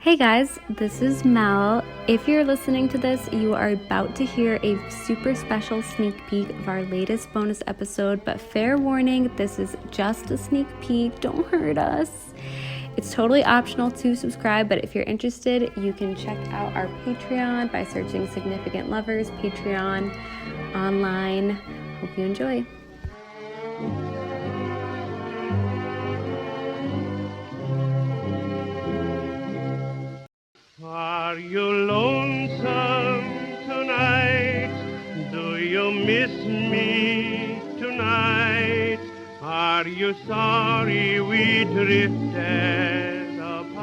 Hey guys, this is Mel. If you're listening to this, you are about to hear a super special sneak peek of our latest bonus episode, but fair warning, this is just a sneak peek, don't hurt us. It's totally optional to subscribe, but if you're interested, you can check out our Patreon by searching Significant Lovers Patreon online. Hope you enjoy. Are you lonesome tonight? Do you miss me tonight? Are you sorry we drifted apart?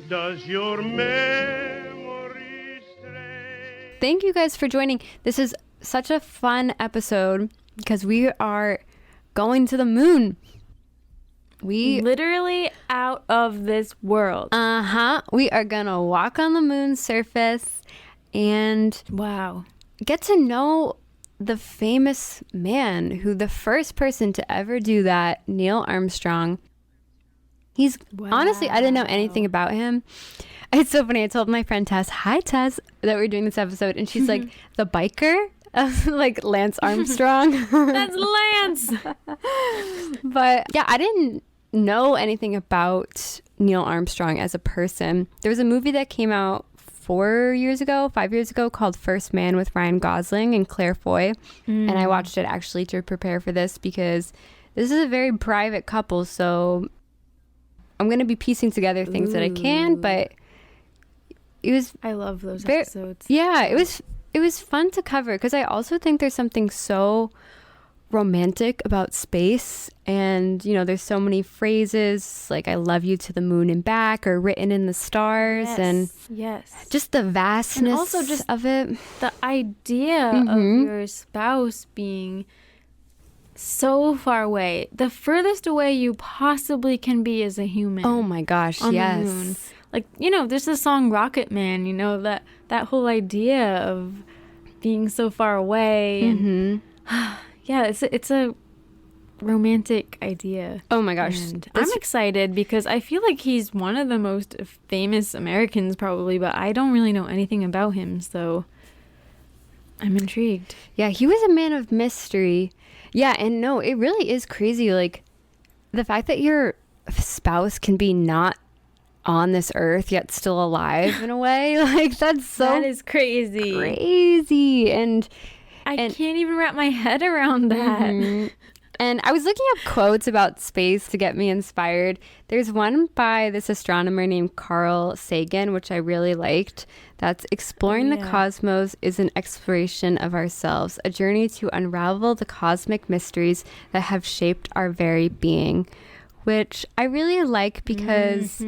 Does your memory stray? Thank you guys for joining. This is such a fun episode because we are going to the moon. We literally out of this world. We are gonna walk on the moon's surface and Wow. get to know the famous man who the first person to ever do that, Neil Armstrong. He's honestly, I didn't know anything about him. It's so funny. I told my friend Tess, hi Tess, that we're doing this episode, and she's like, the biker? Like Lance Armstrong. That's Lance. But yeah, I didn't know anything about Neil Armstrong as a person. There was a movie that came out 5 years ago called First Man with Ryan Gosling and Claire Foy. And I watched it actually to prepare for this because this is a very private couple. So I'm going to be piecing together things that I can, but it was... I love those episodes. Yeah, it was fun to cover because I also think there's something so romantic about space, and you know, there's so many phrases like "I love you to the moon and back" or "written in the stars," and just the vastness and also just of it. The idea of your spouse being so far away, the furthest away you possibly can be as a human. Oh my gosh, on yes. the moon. Like, you know, there's the song Rocketman, you know, that whole idea of being so far away. And yeah, it's a romantic idea. Oh my gosh. And I'm excited because I feel like he's one of the most famous Americans probably, but I don't really know anything about him, so I'm intrigued. Yeah, he was a man of mystery. Yeah, and no, it really is crazy. Like, the fact that your spouse can be not on this earth yet still alive in a way, like that is crazy. And I can't even wrap my head around that. And I was looking up quotes about space to get me inspired. There's one by this astronomer named Carl Sagan, which I really liked. That's exploring the cosmos is an exploration of ourselves, a journey to unravel the cosmic mysteries that have shaped our very being, which I really like because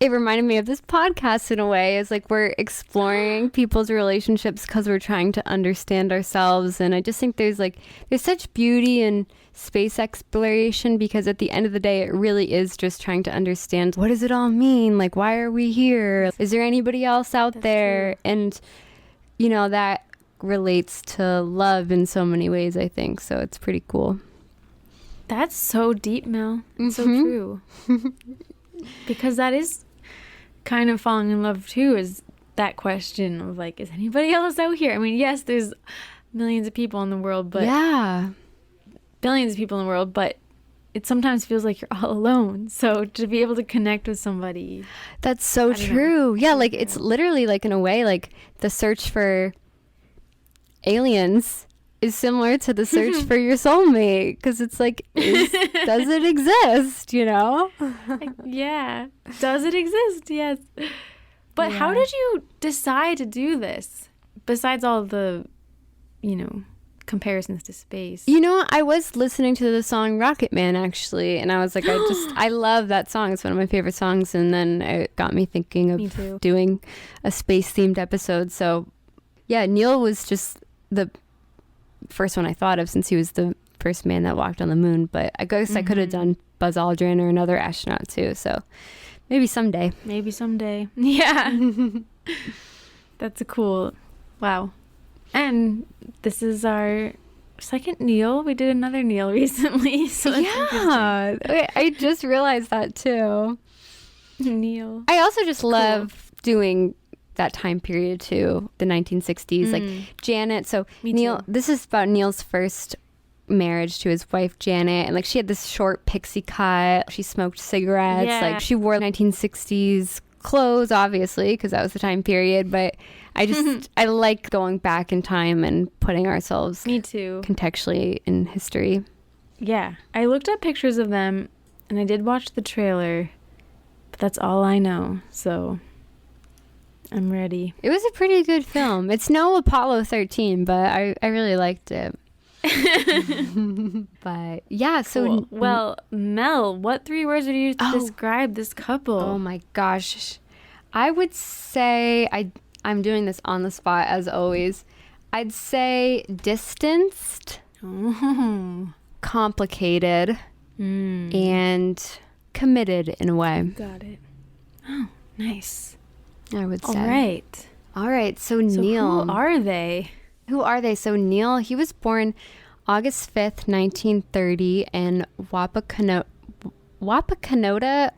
it reminded me of this podcast in a way. It's like we're exploring people's relationships because we're trying to understand ourselves. And I just think there's such beauty in space exploration because at the end of the day, it really is just trying to understand, what does it all mean? Like, why are we here? Is there anybody else out there? True. And, you know, that relates to love in so many ways, I think. So it's pretty cool. That's so deep, Mel. It's so true. Because that is kind of falling in love too, is that question of like, is anybody else out here? I mean, yes, there's millions of people in the world, but billions of people in the world, but it sometimes feels like you're all alone. So to be able to connect with somebody, that's so true. Yeah, like it's literally like in a way like the search for aliens is similar to the search for your soulmate, because it's like, does it exist, you know? Yeah. Does it exist? Yes. But how did you decide to do this? Besides all the, you know, comparisons to space. You know, I was listening to the song Rocketman, actually, and I was like, I love that song. It's one of my favorite songs. And then it got me thinking of doing a space-themed episode. So, yeah, Neil was just the first one I thought of since he was the first man that walked on the moon. But I guess I could have done Buzz Aldrin or another astronaut too. So maybe someday. Yeah. That's a cool. Wow. And this is our second Neil. We did another Neil recently. So that's yeah. I just realized that too. Neil. I also just love doing that time period too, the 1960s. Like Janet. So Neil, this is about Neil's first marriage to his wife Janet, and like she had this short pixie cut. She smoked cigarettes. Yeah. Like she wore 1960s clothes, obviously, because that was the time period. But I just I like going back in time and putting ourselves Me too. contextually in history. Yeah, I looked up pictures of them, and I did watch the trailer, but that's all I know. So I'm ready. It was a pretty good film. It's no Apollo 13, but I really liked it. But yeah, so Cool. Well, Mel, what 3 words would you use to describe this couple? Oh my gosh, I would say I'm doing this on the spot as always. I'd say distanced, complicated, and committed in a way. Got it. Oh, nice. I would say. All right. So Neil, who are they? Who are they? So Neil, he was born August 5th, 1930 in Wapakoneta,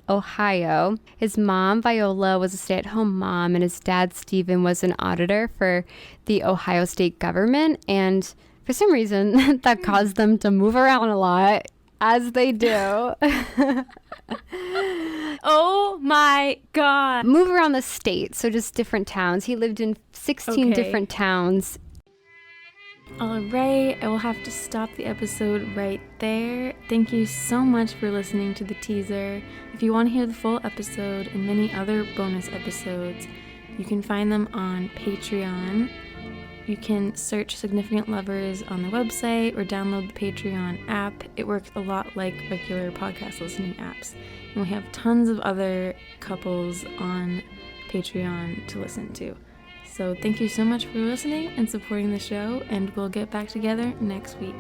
Ohio. His mom, Viola, was a stay-at-home mom, and his dad, Stephen, was an auditor for the Ohio state government. And for some reason, that caused them to move around a lot, as they do. Oh my God. Move around the state, so just different towns. He lived in 16 different towns. All right, I will have to stop the episode right there. Thank you so much for listening to the teaser. If you want to hear the full episode and many other bonus episodes, you can find them on Patreon. You can search Significant Lovers on the website or download the Patreon app. It works a lot like regular podcast listening apps. And we have tons of other couples on Patreon to listen to. So thank you so much for listening and supporting the show, and we'll get back together next week.